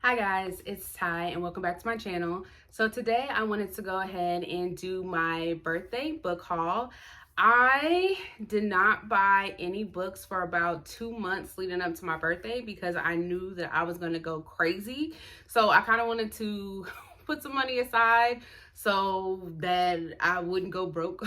Hi guys, it's Ty and welcome back to my channel. So today I wanted to go ahead and do my birthday book haul. I did not buy any books for about 2 months leading up to my birthday because I knew that I was going to go crazy. So I kind of wanted to put some money aside so that I wouldn't go broke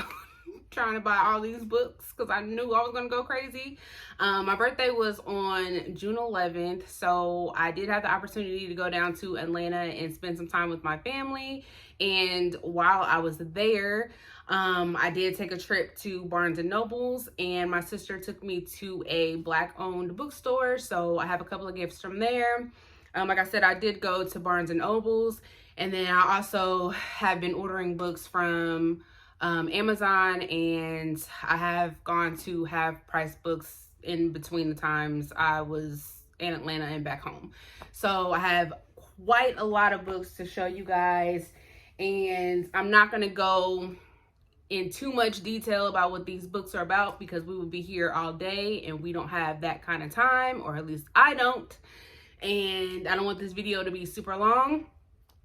trying to buy all these books because I knew I was going to go crazy. My birthday was on June 11th, so I did have the opportunity to go down to Atlanta and spend some time with my family. And while I was there, I did take a trip to Barnes and Nobles, and my sister took me to a Black-owned bookstore, so I have a couple of gifts from there. Like I said, I did go to Barnes and Nobles, and then I also have been ordering books from Amazon, and I have gone to Half Price Books in between the times I was in Atlanta and back home. So I have quite a lot of books to show you guys, and I'm not going to go in too much detail about what these books are about because we would be here all day and we don't have that kind of time, or at least I don't, and I don't want this video to be super long.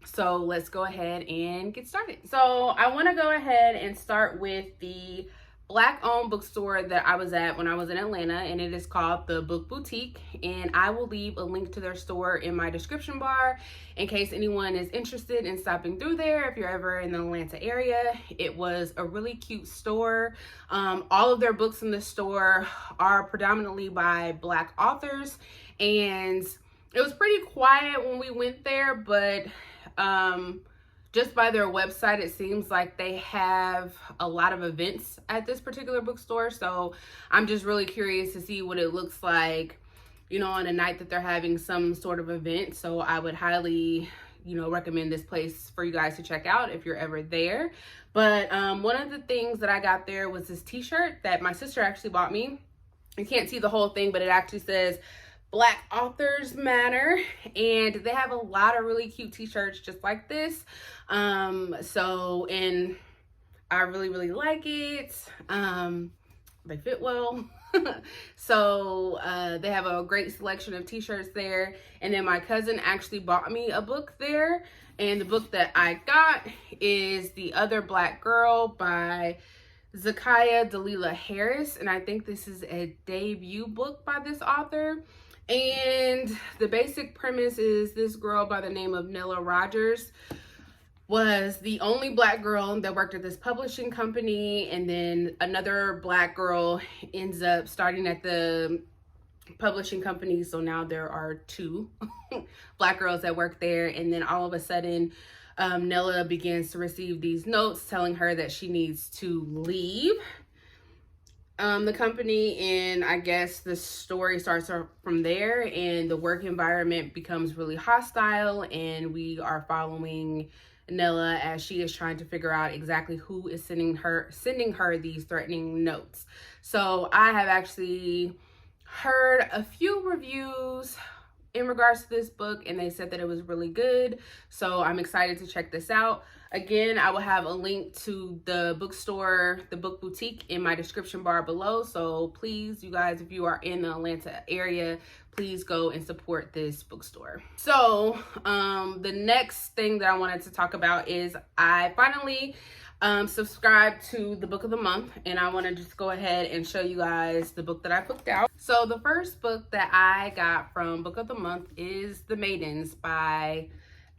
So let's go ahead and get started. So I want to go ahead and start with the Black-owned bookstore that I was at when I was in Atlanta, and it is called the Book Boutique, and I will leave a link to their store in my description bar in case anyone is interested in stopping through there if you're ever in the Atlanta area. It was a really cute store. All of their books in the store are predominantly by Black authors, and it was pretty quiet when we went there, but just by their website, it seems like they have a lot of events at this particular bookstore. So I'm just really curious to see what it looks like, you know, on a night that they're having some sort of event. So I would highly, recommend this place for you guys to check out if you're ever there. But one of the things that I got there was this t-shirt that my sister actually bought me. You can't see the whole thing, but it actually says Black Authors Matter, and they have a lot of really cute t-shirts just like this. And I really like it. They fit well. So they have a great selection of t-shirts there. And then my cousin actually bought me a book there, and the book that I got is The Other Black Girl by Zakiya Dalila Harris, and I think this is a debut book by this author. And the basic premise is this girl by the name of Nella Rogers was the only Black girl that worked at this publishing company, and then another Black girl ends up starting at the publishing company, so now there are two Black girls that work there. And then all of a sudden Nella begins to receive these notes telling her that she needs to leave the company, and I guess the story starts from there, and the work environment becomes really hostile, and we are following Nella as she is trying to figure out exactly who is sending her these threatening notes. So I have actually heard a few reviews in regards to this book, and they said that it was really good, so I'm excited to check this out. Again, I will have a link to the bookstore, the Book Boutique, in my description bar below, so please, you guys, if you are in the Atlanta area, please go and support this bookstore. So the next thing that I wanted to talk about is I finally subscribed to the book of the month, and I want to just go ahead and show you guys the book that I picked out. So the first book that I got from book of the month is The Maidens by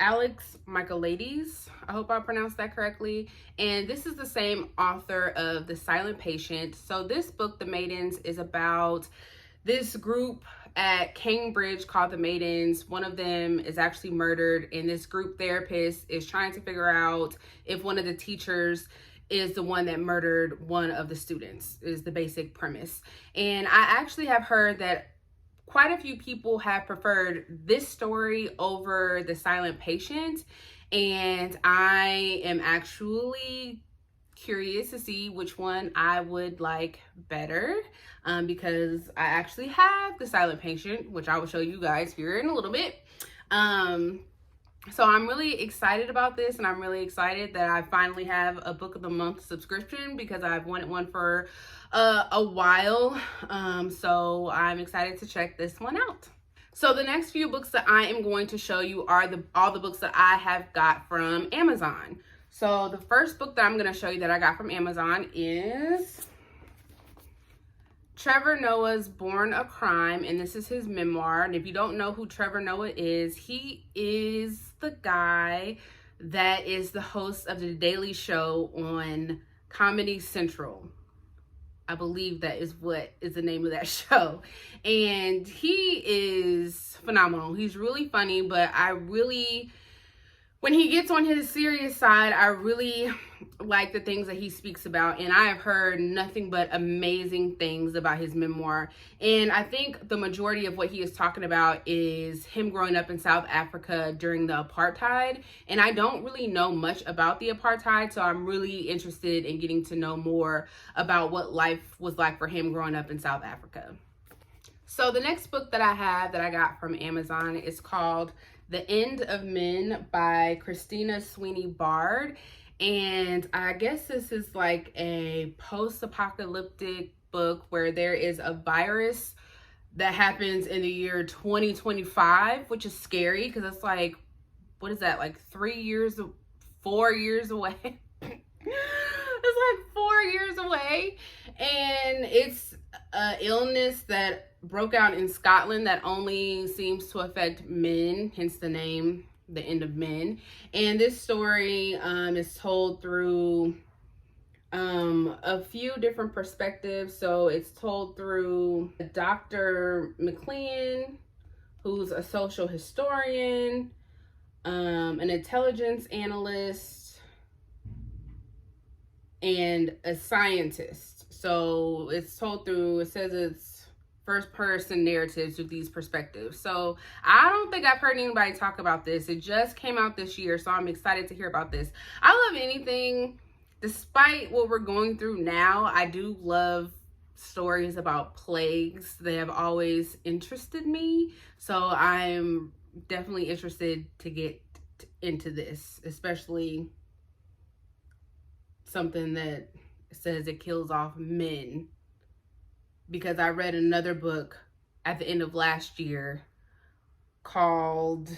Alex Michaelides. I hope I pronounced that correctly. And this is the same author of The Silent Patient. So this book, The Maidens, is about this group at Cambridge called the Maidens. One of them is actually murdered, and this group therapist is trying to figure out if one of the teachers is the one that murdered one of the students, is the basic premise. And I actually have heard that quite a few people have preferred this story over The Silent Patient, and I am actually curious to see which one I would like better, because I actually have The Silent Patient, which I will show you guys here in a little bit. So I'm really excited about this, and I'm really excited that I finally have a book of the month subscription because I've wanted one for a while. So I'm excited to check this one out. So the next few books that I am going to show you are all the books that I have got from Amazon. So the first book that I'm going to show you that I got from Amazon is Trevor Noah's Born a Crime, and this is his memoir. And if you don't know who Trevor Noah is, he is the guy that is the host of The Daily Show on Comedy Central. I believe that is what is the name of that show. And he is phenomenal. He's really funny, but when he gets on his serious side, I really like the things that he speaks about. And I have heard nothing but amazing things about his memoir. And I think the majority of what he is talking about is him growing up in South Africa during the apartheid. And I don't really know much about the apartheid, so I'm really interested in getting to know more about what life was like for him growing up in South Africa. So the next book that I have that I got from Amazon is called The End of Men by Christina Sweeney Bard. And I guess this is like a post-apocalyptic book where there is a virus that happens in the year 2025, which is scary because it's like, what is that, like 4 years away? It's like 4 years away. And it's an illness that broke out in Scotland that only seems to affect men, hence the name, The End of Men. And this story is told through a few different perspectives. So it's told through Dr. McLean, who's a social historian, an intelligence analyst, and a scientist. So it's told through, it says it's first person narratives with these perspectives. So I don't think I've heard anybody talk about this. It just came out this year, so I'm excited to hear about this. I love anything, despite what we're going through now, I do love stories about plagues. They have always interested me. So I'm definitely interested to get into this, especially something that says it kills off men. Because I read another book at the end of last year called,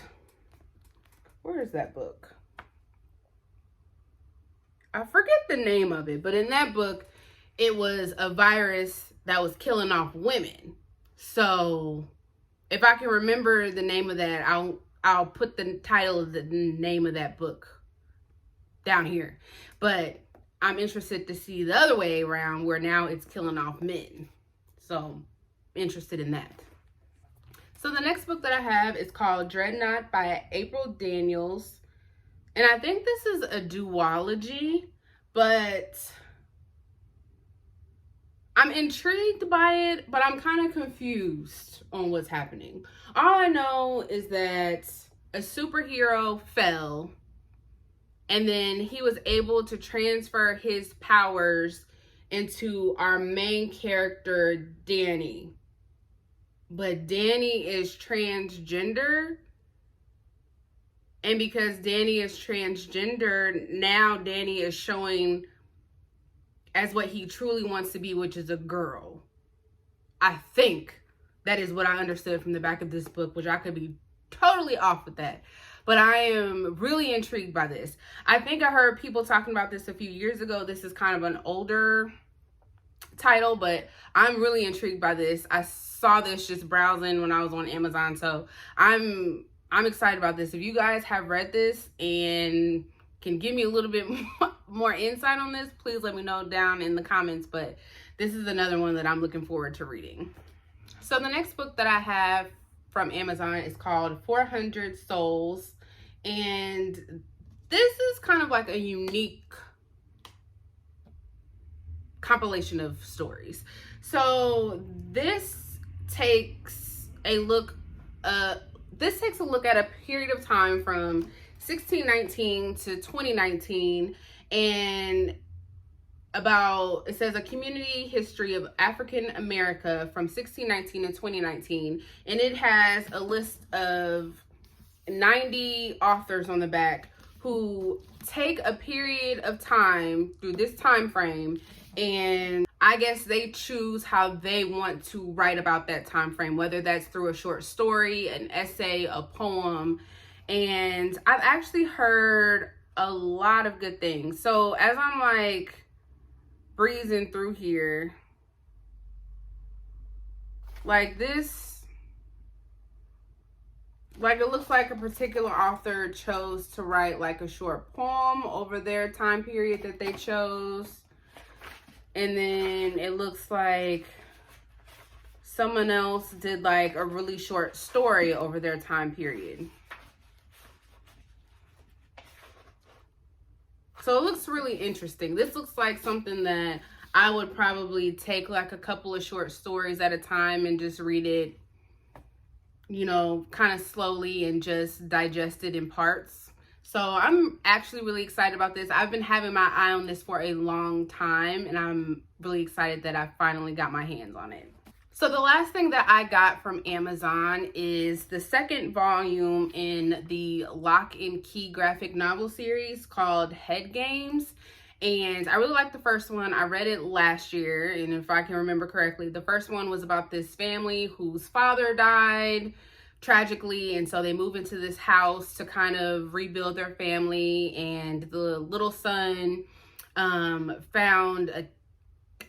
where is that book? I forget the name of it, but in that book, it was a virus that was killing off women. So if I can remember the name of that, I'll put the title of the name of that book down here. But I'm interested to see the other way around where now it's killing off men. So interested in that. So the next book that I have is called Dreadnought by April Daniels. And I think this is a duology, but I'm intrigued by it, but I'm kind of confused on what's happening. All I know is that a superhero fell, and then he was able to transfer his powers into our main character, Danny. But Danny is transgender. And because Danny is transgender, now Danny is showing as what he truly wants to be, which is a girl. I think that is what I understood from the back of this book, which I could be totally off with that. But I am really intrigued by this. I think I heard people talking about this a few years ago. This is kind of an older title, but I'm really intrigued by this. I saw this just browsing when I was on Amazon, so I'm excited about this. If you guys have read this and can give me a little bit more insight on this, please let me know down in the comments. But this is another one that I'm looking forward to reading. So the next book that I have from Amazon is called 400 Souls. And this is kind of like a unique compilation of stories. So this takes a look at a period of time from 1619 to 2019, and it says a community history of African America from 1619 to 2019, and it has a list of 90 authors on the back who take a period of time through this time frame and I guess they choose how they want to write about that time frame, whether that's through a short story, an essay, a poem. And I've actually heard a lot of good things. So as I'm like breezing through here, like this, like it looks like a particular author chose to write like a short poem over their time period that they chose. And then it looks like someone else did like a really short story over their time period. So it looks really interesting. This looks like something that I would probably take like a couple of short stories at a time and just read it, you know, kind of slowly and just digest it in parts. So I'm actually really excited about this. I've been having my eye on this for a long time, and I'm really excited that I finally got my hands on it. So the last thing that I got from Amazon is the second volume in the Lock and Key graphic novel series called Head Games. And I really liked the first one. I read it last year, and if I can remember correctly, the first one was about this family whose father died tragically, and so they move into this house to kind of rebuild their family. And the little son found a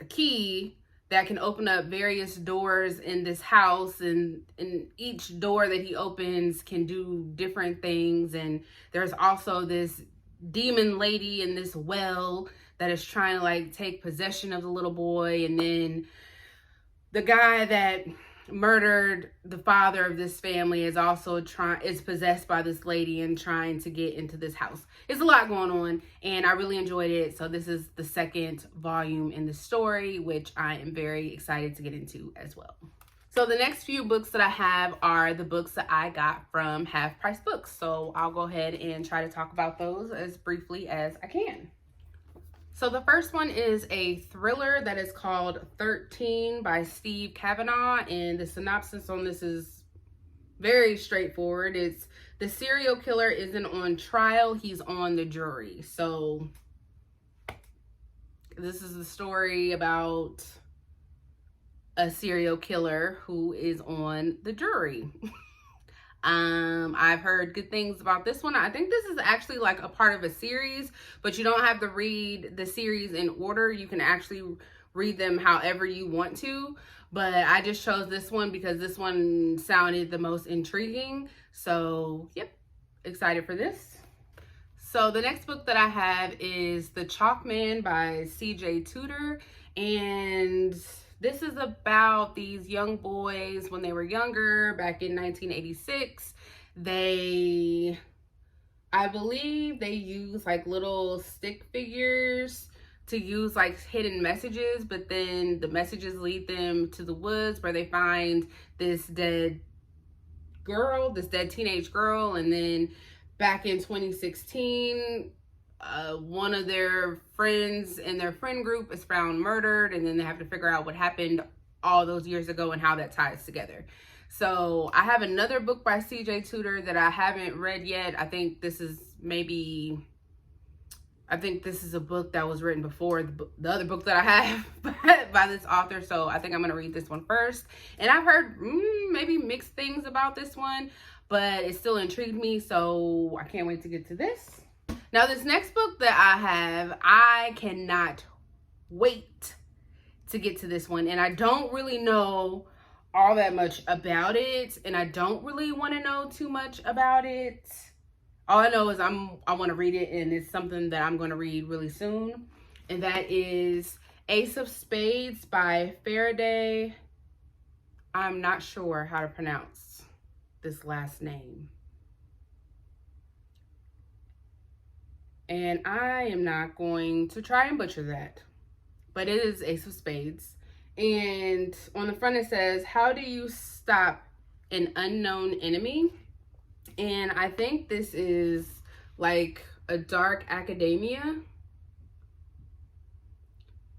key that can open up various doors in this house, and each door that he opens can do different things. And there's also this demon lady in this well that is trying to like take possession of the little boy. And then the guy that murdered the father of this family is also is possessed by this lady and trying to get into this house. It's a lot going on, and I really enjoyed it. So this is the second volume in the story, which I am very excited to get into as well. So the next few books that I have are the books that I got from Half Price Books. So I'll go ahead and try to talk about those as briefly as I can. So the first one is a thriller that is called 13 by Steve Kavanaugh, and the synopsis on this is very straightforward. It's the serial killer isn't on trial, he's on the jury. So this is the story about a serial killer who is on the jury. I've heard good things about this one. I think this is actually like a part of a series, but you don't have to read the series in order. You can actually read them however you want to, but I just chose this one because this one sounded the most intriguing. So yep, excited for this. So the next book that I have is The Chalk Man by C.J. Tudor, and this is about these young boys when they were younger, back in 1986. I believe they use like little stick figures to use like hidden messages, but then the messages lead them to the woods where they find this dead teenage girl. And then back in 2016, one of their friends in their friend group is found murdered, and then they have to figure out what happened all those years ago and how that ties together. So I have another book by C.J. Tudor that I haven't read yet. I think this is a book that was written before the other book that I have by this author. So I think I'm going to read this one first. And I've heard maybe mixed things about this one, but it still intrigued me. So I can't wait to get to this. Now, this next book that I have, I cannot wait to get to this one. And I don't really know all that much about it, and I don't really want to know too much about it. All I know is I want to read it, and it's something that I'm going to read really soon. And that is Ace of Spades by Faraday. I'm not sure how to pronounce this last name, and I am not going to try and butcher that, but it is Ace of Spades. And on the front it says, how do you stop an unknown enemy? And I think this is like a dark academia.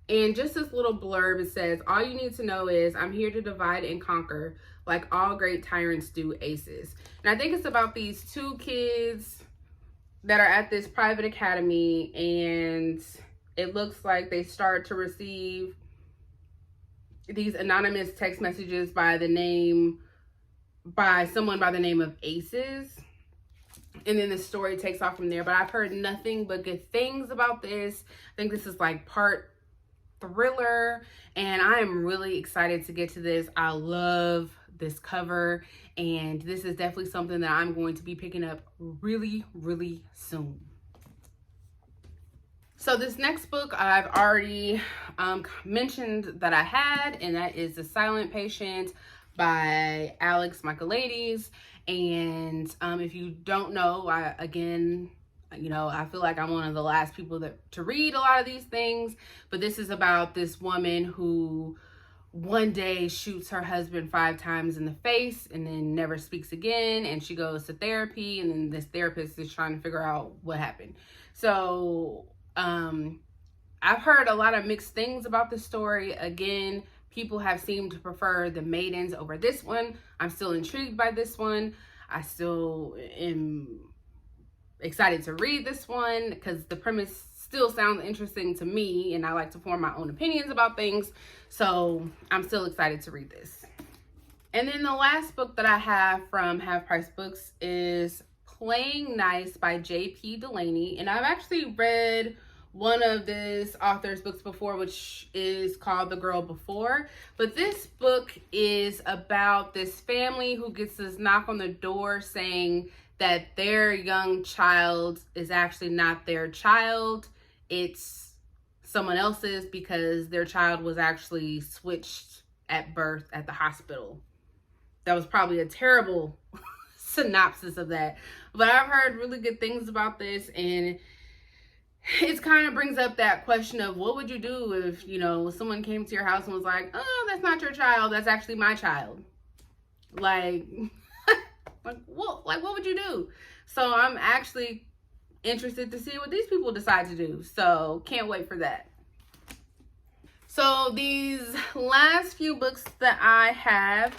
And just this little blurb, it says, all you need to know is I'm here to divide and conquer like all great tyrants do, aces. And I think it's about these two kids that are at this private academy, and it looks like they start to receive these anonymous text messages by someone by the name of Aces. And then the story takes off from there. But I've heard nothing but good things about this. I think this is like part thriller, and I am really excited to get to this. I love this cover, and this is definitely something that I'm going to be picking up really, really soon. So this next book I've already mentioned that I had, and that is The Silent Patient by Alex Michaelides. And if you don't know, I feel like I'm one of the last people to read a lot of these things, but this is about this woman who one day shoots her husband 5 times in the face and then never speaks again, and she goes to therapy, and then this therapist is trying to figure out what happened. So I've heard a lot of mixed things about this story. Again, people have seemed to prefer The Maidens over this one. I'm still intrigued by this one. I still am excited to read this one because the premise still sounds interesting to me, and I like to form my own opinions about things. So I'm still excited to read this. And then the last book that I have from Half Price Books is Playing Nice by J.P. Delaney. And I've actually read one of this author's books before, which is called The Girl Before. But this book is about this family who gets this knock on the door saying that their young child is actually not their child. It's someone else's because their child was actually switched at birth at the hospital. That was probably a terrible synopsis of that. But I've heard really good things about this, and it kind of brings up that question of what would you do if, someone came to your house and was like, oh, that's not your child, that's actually my child. Like, what would you do? So I'm actually interested to see what these people decide to do. So can't wait for that. So these last few books that I have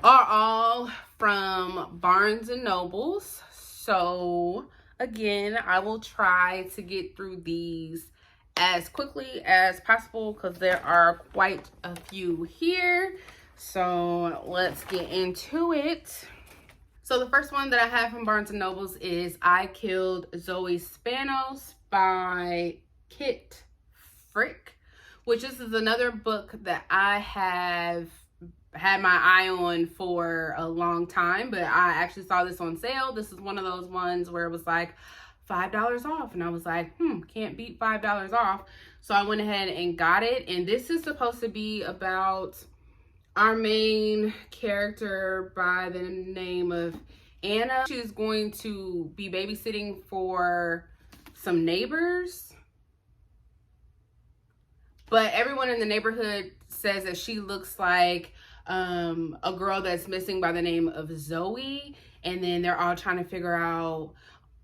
are all from Barnes and Nobles. So again, I will try to get through these as quickly as possible because there are quite a few here. So let's get into it. So the first one that I have from Barnes & Nobles is I Killed Zoe Spanos by Kit Frick, which this is another book that I have had my eye on for a long time, but I actually saw this on sale. This is one of those ones where it was like $5 off, and I was like, can't beat $5 off. So I went ahead and got it, and this is supposed to be about our main character by the name of Anna. She's going to be babysitting for some neighbors, but everyone in the neighborhood says that she looks like a girl that's missing by the name of Zoe, and then they're all trying to figure out,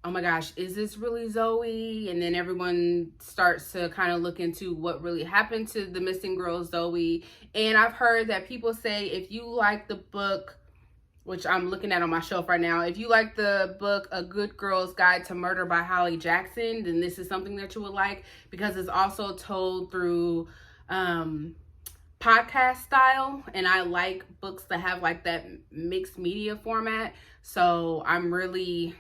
oh my gosh, is this really Zoe? And then everyone starts to kind of look into what really happened to the missing girl Zoe. And I've heard that people say if you like the book, which I'm looking at on my shelf right now, if you like the book A Good Girl's Guide to Murder by Holly Jackson, then this is something that you would like, because it's also told through podcast style, and I like books that have like that mixed media format. So I'm really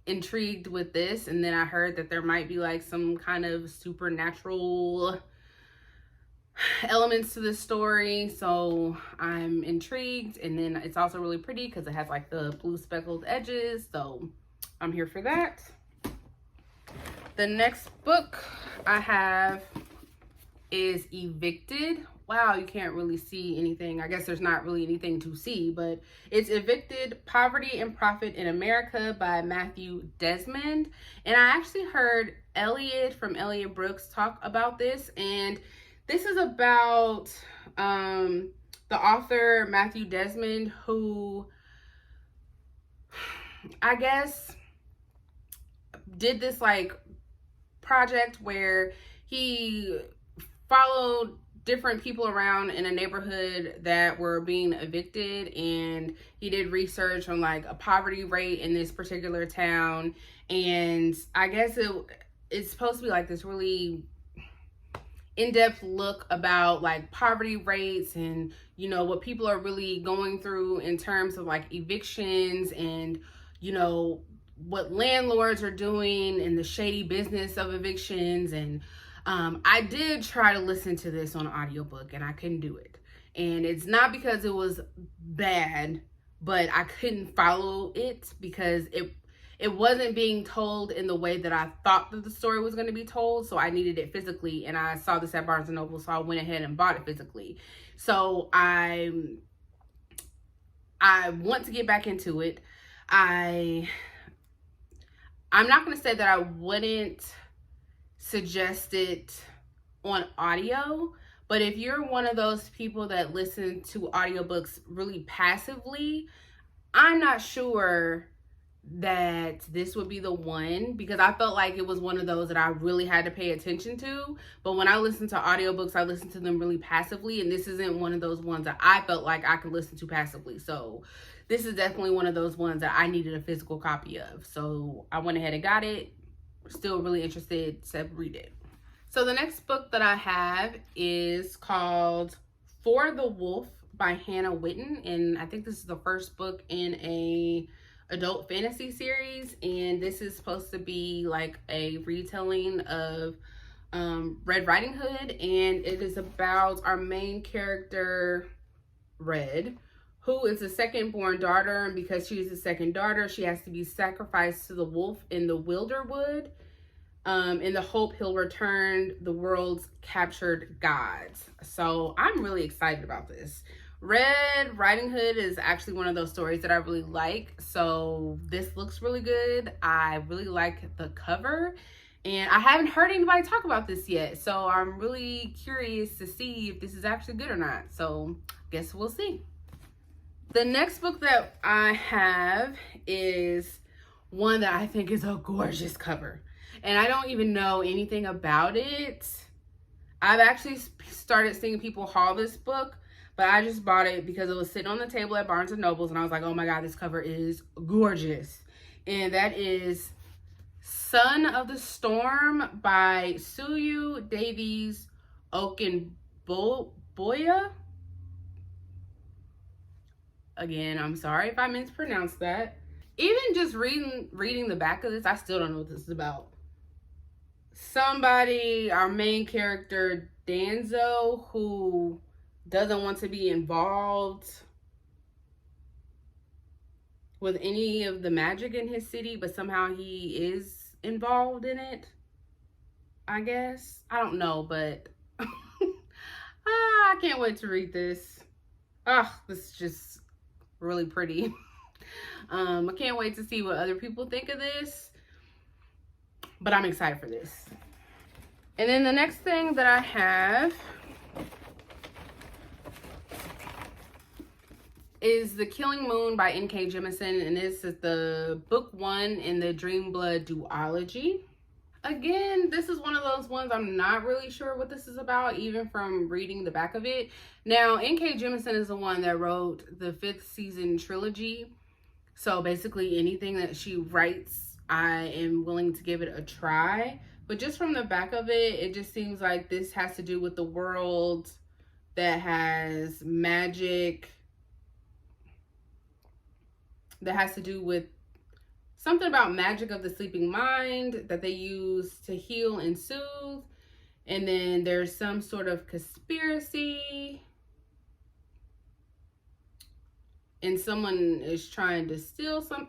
intrigued with this. And then I heard that there might be like some kind of supernatural elements to the story, so I'm intrigued. And then it's also really pretty because it has like the blue speckled edges, so I'm here for that. The next book I have is Evicted. Wow, you can't really see anything. I guess there's not really anything to see, but it's Evicted, Poverty and Profit in America by Matthew Desmond. And I actually heard Elliot from Elliot Brooks talk about this, and this is about the author Matthew Desmond, who I guess did this like project where he followed different people around in a neighborhood that were being evicted, and he did research on like a poverty rate in this particular town. And I guess it's supposed to be like this really in-depth look about like poverty rates and, you know, what people are really going through in terms of like evictions and, you know, what landlords are doing and the shady business of evictions. And I did try to listen to this on audiobook and I couldn't do it. And it's not because it was bad, but I couldn't follow it because it wasn't being told in the way that I thought that the story was going to be told. So I needed it physically, and I saw this at Barnes & Noble, so I went ahead and bought it physically. So I want to get back into it. I'm not going to say that I wouldn't suggest it on audio, but if you're one of those people that listen to audiobooks really passively, I'm not sure that this would be the one, because I felt like it was one of those that I really had to pay attention to. But when I listen to audiobooks, I listen to them really passively, and this isn't one of those ones that I felt like I could listen to passively. So this is definitely one of those ones that I needed a physical copy of. So I went ahead and got it. Still really interested to read it. So the next book that I have is called For the Wolf by Hannah Witten, and I think this is the first book in a adult fantasy series, and this is supposed to be like a retelling of Red Riding Hood, and it is about our main character Red, who is the second born daughter, and because she is the second daughter, she has to be sacrificed to the wolf in the Wilderwood in the hope he'll return the world's captured gods. So I'm really excited about this. Red Riding Hood is actually one of those stories that I really like, so this looks really good. I really like the cover, and I haven't heard anybody talk about this yet, so I'm really curious to see if this is actually good or not. So guess we'll see. The next book that I have is one that I think is a gorgeous cover, and I don't even know anything about it. I've actually started seeing people haul this book, but I just bought it because it was sitting on the table at Barnes & Noble's, and I was like, oh my God, this cover is gorgeous. And that is Son of the Storm by Suyu Davies Okenboya. Again, I'm sorry if I mispronounced that. Even just reading the back of this, I still don't know what this is about. Somebody, our main character, Danzo, who doesn't want to be involved with any of the magic in his city, but somehow he is involved in it, I guess. I don't know, but I can't wait to read this. This is just really pretty. I can't wait to see what other people think of this, but I'm excited for this. And then the next thing that I have is The Killing Moon by N.K. Jemisin, and this is the book 1 in the Dreamblood duology. Again, this is one of those ones I'm not really sure what this is about, even from reading the back of it. Now, N.K. Jemisin is the one that wrote the 5th season trilogy, so basically anything that she writes, I am willing to give it a try. But just from the back of it, it just seems like this has to do with the world that has magic, that has to do with something about magic of the sleeping mind that they use to heal and soothe. And then there's some sort of conspiracy, and someone is trying to steal some.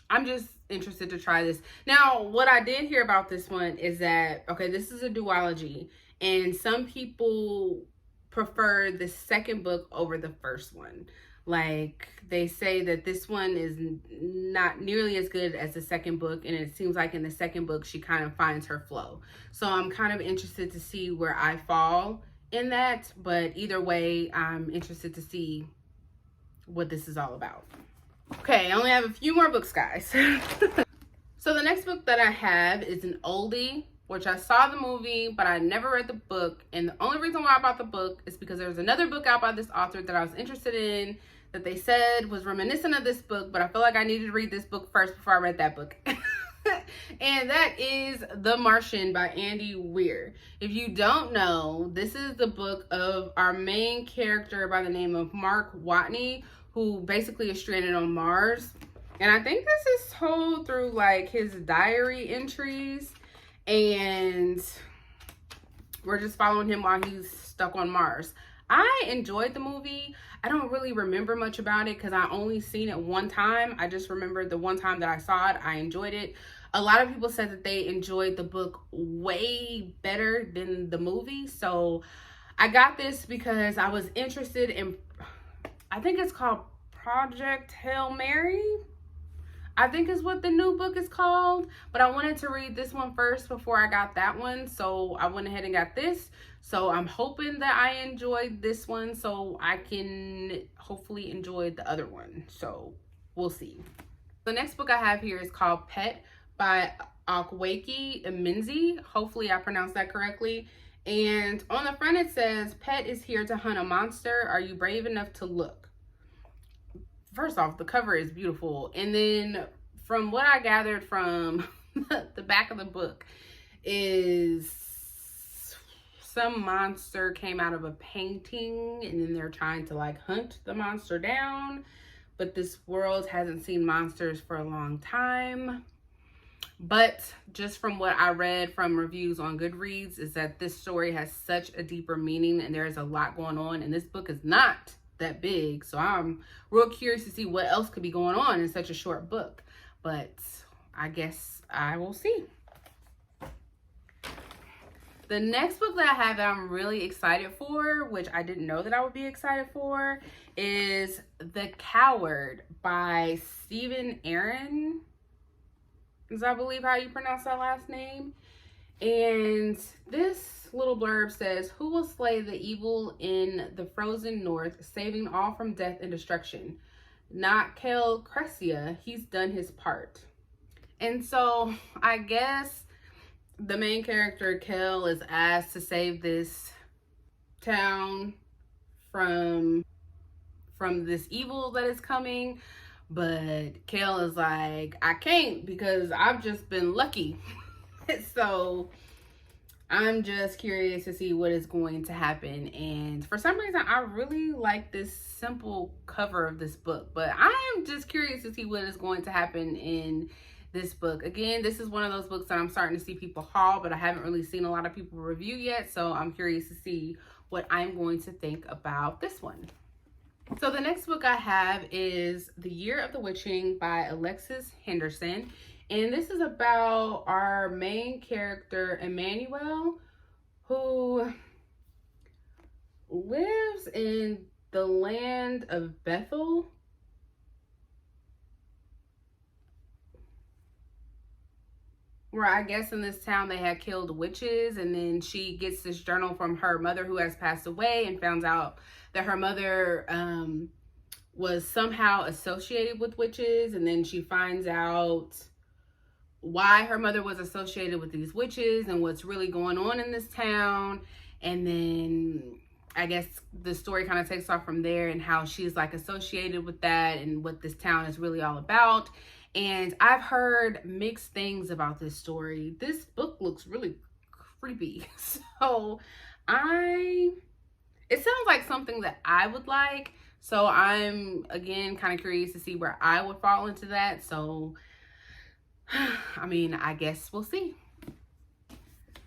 I'm just interested to try this. Now, what I did hear about this one is that, okay, this is a duology, and some people prefer the second book over the first one. Like, they say that this one is not nearly as good as the second book, and it seems like in the second book she kind of finds her flow. So I'm kind of interested to see where I fall in that, but either way, I'm interested to see what this is all about. Okay, I only have a few more books, guys. So the next book that I have is an oldie, which I saw the movie, but I never read the book. And the only reason why I bought the book is because there was another book out by this author that I was interested in, that they said was reminiscent of this book, but I felt like I needed to read this book first before I read that book. And that is The Martian by Andy Weir. If you don't know, this is the book of our main character by the name of Mark Watney, who basically is stranded on Mars. And I think this is told through like his diary entries, and we're just following him while he's stuck on Mars. I enjoyed the movie. I don't really remember much about it because I only seen it one time. I just remember the one time that I saw it, I enjoyed it. A lot of people said that they enjoyed the book way better than the movie. So I got this because I was interested in, I think it's called Project Hail Mary, I think is what the new book is called. But I wanted to read this one first before I got that one. So I went ahead and got this. So I'm hoping that I enjoyed this one so I can hopefully enjoy the other one. So we'll see. The next book I have here is called Pet by Akweki Eminzi. Hopefully I pronounced that correctly. And on the front it says, Pet is here to hunt a monster. Are you brave enough to look? First off, the cover is beautiful. And then from what I gathered from the back of the book is some monster came out of a painting and then they're trying to like hunt the monster down. But this world hasn't seen monsters for a long time. But just from what I read from reviews on Goodreads is that this story has such a deeper meaning and there's a lot going on. And this book is not that big. So I'm real curious to see what else could be going on in such a short book. But I guess I will see. The next book that I have that I'm really excited for, which I didn't know that I would be excited for, is The Coward by Stephen Aaron. Is I believe how you pronounce that last name. And this little blurb says, who will slay the evil in the frozen north, saving all from death and destruction? Not Kel Cressia. He's done his part. And so I guess the main character, Kel, is asked to save this town from this evil that is coming. But Kel is like, I can't because I've just been lucky. So I'm just curious to see what is going to happen. And for some reason, I really like this simple cover of this book. But I am just curious to see what is going to happen in this book. Again, this is one of those books that I'm starting to see people haul, but I haven't really seen a lot of people review yet. So I'm curious to see what I'm going to think about this one. So the next book I have is The Year of the Witching by Alexis Henderson. And this is about our main character, Emmanuel, who lives in the land of Bethel. Where I guess in this town they had killed witches, and then she gets this journal from her mother who has passed away and found out that her mother was somehow associated with witches, and then she finds out why her mother was associated with these witches and what's really going on in this town. And then I guess the story kind of takes off from there and how she's like associated with that and what this town is really all about. And I've heard mixed things about this story. This book looks really creepy. So it sounds like something that I would like. So I'm, again, kind of curious to see where I would fall into that. So, I mean, I guess we'll see.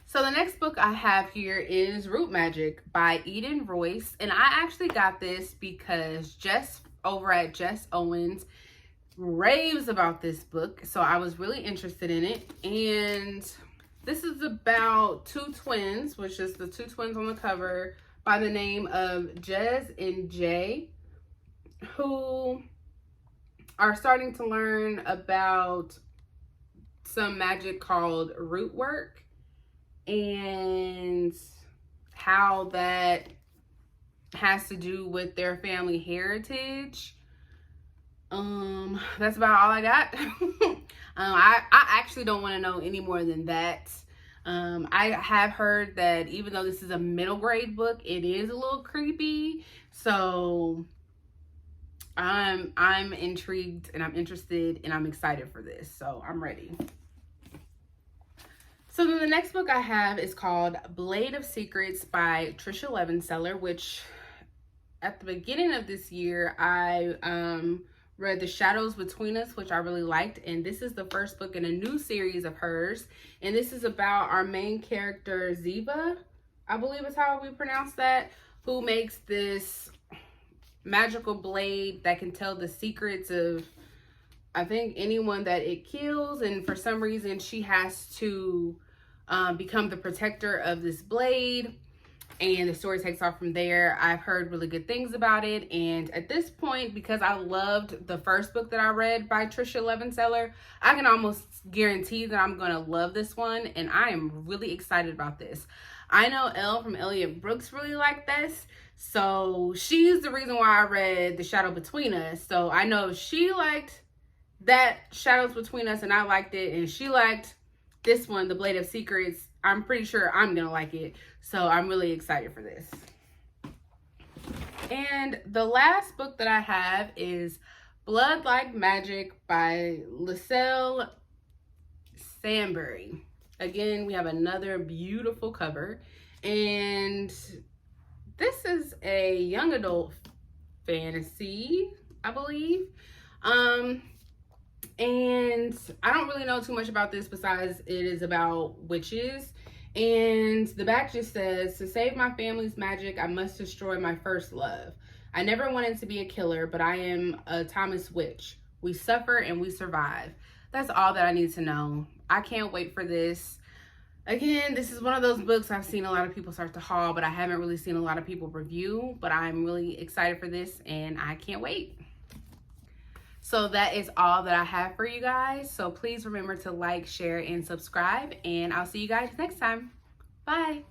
So the next book I have here is Root Magic by Eden Royce. And I actually got this because Jess over at Jess Owens raves about this book. So I was really interested in it. And this is about two twins, which is the two twins on the cover, by the name of Jez and Jay, who are starting to learn about some magic called root work and how that has to do with their family heritage. That's about all I got. I actually don't want to know any more than that. I have heard that even though this is a middle grade book, it is a little creepy. So I'm intrigued and I'm interested and I'm excited for this. So I'm ready. So then the next book I have is called Blade of Secrets by Trisha Levenseller, which at the beginning of this year, I read The Shadows Between Us, which I really liked. And this is the first book in a new series of hers. And this is about our main character, Ziva, I believe is how we pronounce that, who makes this magical blade that can tell the secrets of, I think, anyone that it kills. And for some reason, she has to become the protector of this blade. And the story takes off from there. I've heard really good things about it. And at this point, because I loved the first book that I read by Trisha Levenseller, I can almost guarantee that I'm going to love this one. And I am really excited about this. I know Elle from Elliot Brooks really liked this. So she's the reason why I read The Shadow Between Us. So I know she liked that Shadows Between Us and I liked it. And she liked this one, The Blade of Secrets. I'm pretty sure I'm going to like it. So I'm really excited for this. And the last book that I have is Blood Like Magic by Liselle Sambury. Again, we have another beautiful cover. And this is a young adult fantasy, I believe. And I don't really know too much about this besides it is about witches. And the back just says, to save my family's magic, I must destroy my first love. I never wanted to be a killer, but I am a Thomas witch. We suffer and we survive. That's all that I need to know. I can't wait for this. Again, this is one of those books I've seen a lot of people start to haul, but I haven't really seen a lot of people review. But I'm really excited for this and I can't wait. So that is all that I have for you guys. So please remember to like, share, and subscribe. And I'll see you guys next time. Bye.